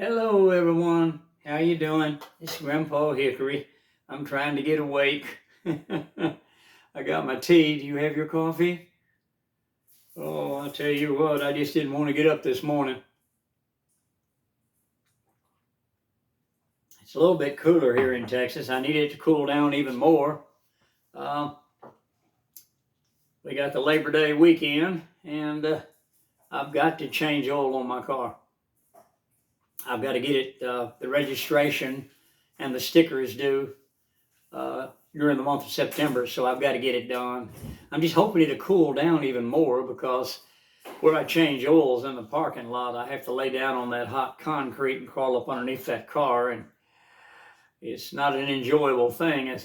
Hello everyone, how you doing? It's Grandpa Hickory. I'm trying to get awake. I got my tea. Do you have your coffee? Oh, I'll tell you what, I just didn't want to get up this morning. It's a little bit cooler here in Texas. I need it to cool down even more. We got the Labor Day weekend, and I've got to change oil on my car. I've got to get it, the registration and the stickers due during the month of September, so I've got to get it done. I'm just hoping it'll cool down even more because where I change oils in the parking lot, I have to lay down on that hot concrete and crawl up underneath that car, and it's not an enjoyable thing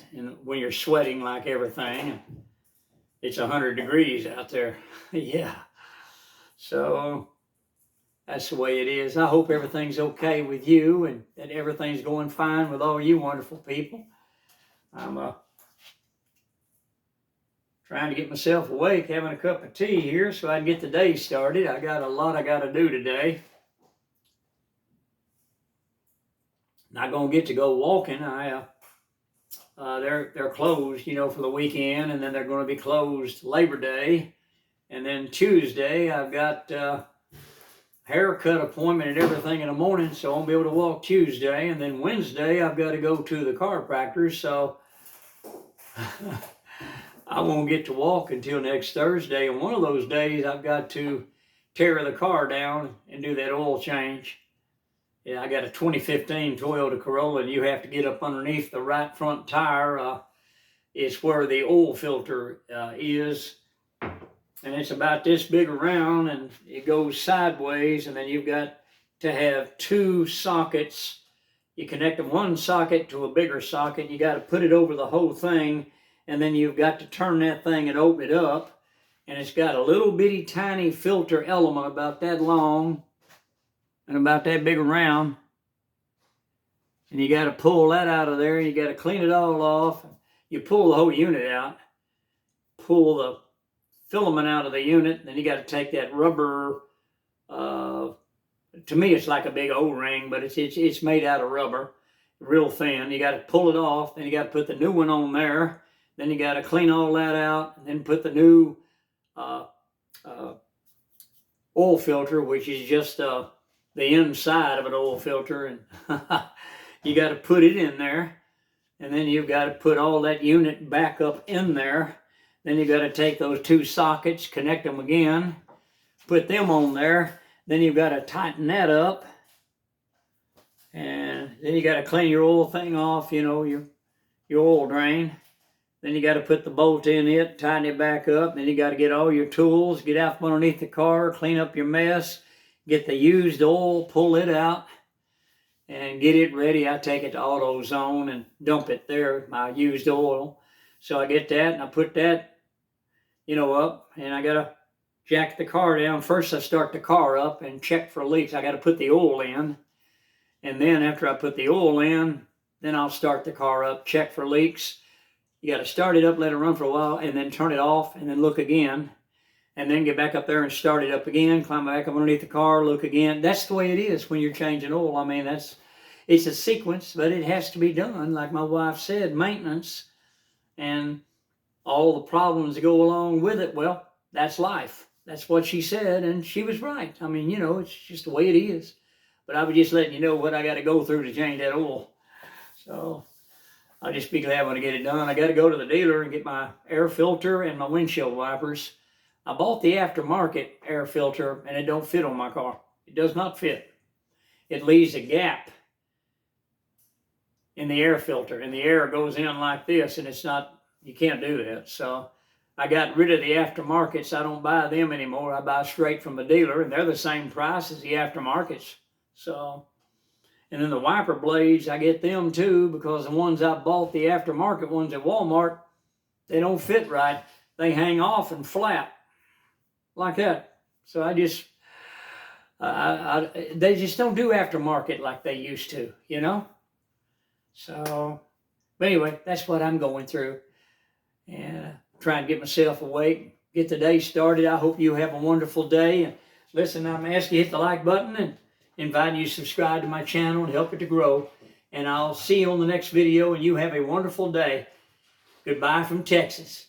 when you're sweating like everything. It's 100 degrees out there. Yeah. So that's the way it is. I hope everything's okay with you and that everything's going fine with all you wonderful people. I'm trying to get myself awake, having a cup of tea here so I can get the day started. I got a lot I got to do today. Not going to get to go walking. They're closed, for the weekend, and then they're going to be closed Labor Day. And then Tuesday, I've got haircut appointment and everything in the morning, so I won't be able to walk Tuesday. And then Wednesday, I've got to go to the chiropractor, so I won't get to walk until next Thursday. And one of those days, I've got to tear the car down and do that oil change. Yeah, I got a 2015 Toyota Corolla, and you have to get up underneath the right front tire. It's where the oil filter is. And it's about this big around, and it goes sideways, and then you've got to have two sockets. You connect one socket to a bigger socket. You got to put it over the whole thing, and then you've got to turn that thing and open it up. And it's got a little bitty tiny filter element about that long and about that big around. And you got to pull that out of there. You got to clean it all off. You pull the whole unit out, pull the filament out of the unit, then you got to take that rubber, to me it's like a big O-ring, but it's made out of rubber, real thin. You got to pull it off, then you got to put the new one on there, then you got to clean all that out, and then put the new oil filter, which is just the inside of an oil filter, and you got to put it in there, and then you've got to put all that unit back up in there. Then you got to take those two sockets, connect them again, put them on there. Then you've got to tighten that up. And then you got to clean your oil thing off, your oil drain. Then you got to put the bolt in it, tighten it back up. Then you got to get all your tools, get out from underneath the car, clean up your mess, get the used oil, pull it out, and get it ready. I take it to AutoZone and dump it there, my used oil. So I get that, and I put that up, and I gotta jack the car down. First I start the car up and check for leaks. I gotta put the oil in, and then after I put the oil in, then I'll start the car up, check for leaks. You gotta start it up, let it run for a while, and then turn it off, and then look again, and then get back up there and start it up again, climb back up underneath the car, look again. That's the way it is when you're changing oil. I mean, it's a sequence, but it has to be done. Like my wife said, maintenance, and all the problems that go along with it. Well, that's life. That's what she said, and she was right. I mean, it's just the way it is. But I was just letting you know what I got to go through to change that oil. So I'll just be glad when I get it done. I got to go to the dealer and get my air filter and my windshield wipers. I bought the aftermarket air filter, and it don't fit on my car. It does not fit. It leaves a gap in the air filter, and the air goes in like this, and it's not. You can't do that. So I got rid of the aftermarkets. I don't buy them anymore. I buy straight from the dealer, and they're the same price as the aftermarkets. So, and then the wiper blades, I get them too, because the ones I bought, the aftermarket ones at Walmart, they don't fit right. They hang off and flap like that. So they just don't do aftermarket like they used to, So, but anyway, that's what I'm going through. And trying to get myself awake, get the day started. I hope you have a wonderful day. And listen, I'm asking you to hit the like button and inviting you to subscribe to my channel and help it to grow. And I'll see you on the next video, and you have a wonderful day. Goodbye from Texas.